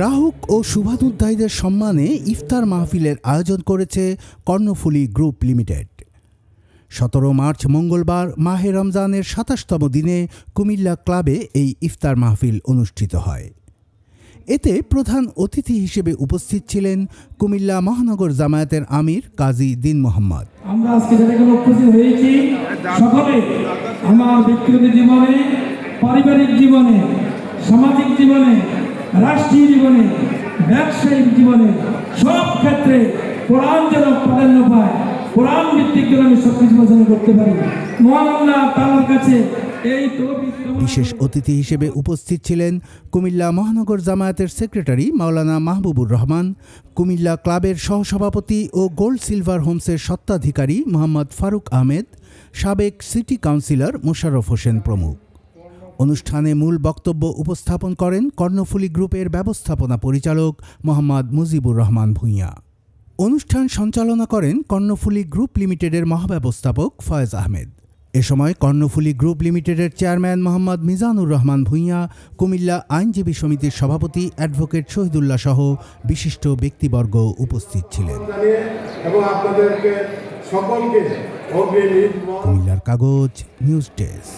গ্রাহক ও শুভানুধ্যায়ীদের সম্মানে ইফতার মাহফিলের আয়োজন করেছে কর্ণফুলী গ্রুপ লিমিটেড। 17 মার্চ মঙ্গলবার মাহে রমজানের 27তম দিনে কুমিল্লা ক্লাবে এই ইফতার মাহফিল অনুষ্ঠিত হয়। এতে প্রধান অতিথি হিসেবে উপস্থিত ছিলেন কুমিল্লা মহানগর জামায়াতের আমির কাজী দীন মোহাম্মদ। আমরা আজকে যেটাকে উপস্থিত হয়েছি সকলে আমার ব্যক্তিগত জীবনে, পারিবারিক জীবনে, সামাজিক জীবনে, রাষ্ট্রীয় জীবনে, ব্যবসায়িক জীবনে সব ক্ষেত্রে কোরআন যেন প্রাধান্য পায়, কোরআন ভিত্তিক যেন আমি সবকিছু বর্জন করতে পারি। মহান আল্লাহ তাআলার কাছে এই তৌফিক। বিশেষ অতিথি হিসেবে উপস্থিত ছিলেন কুমিল্লা মহানগর জামায়াতের সেক্রেটারি মাওলানা মাহবুবুর রহমান, কুমিল্লা ক্লাবের সহসভাপতি ও গোল্ড সিলভার হোমসের স্বত্বাধিকারী মোহাম্মদ ফারুক আহমেদ, সাবেক সিটি কাউন্সিলর মোশাররফ হোসেন প্রমুখ। অনুষ্ঠানে মূল বক্তব্য উপস্থাপন করেন কর্ণফুলী গ্রুপের ব্যবস্থাপনা পরিচালক মোহাম্মদ মুজিবুর রহমান ভূঁইয়া। অনুষ্ঠান সঞ্চালনা করেন কর্ণফুলী গ্রুপ লিমিটেডের মহাব্যবস্থাপক ফয়েজ আহমেদ। এ সময় কর্ণফুলী গ্রুপ লিমিটেডের চেয়ারম্যান মোহাম্মদ মিজানুর রহমান ভূঁইয়া, কুমিল্লা আইনজীবী সমিতির সভাপতি অ্যাডভোকেট শহীদুল্লাহ সহ বিশিষ্ট ব্যক্তিবর্গ উপস্থিত ছিলেন। কুমিল্লার কাগজ নিউজ ডেস্ক।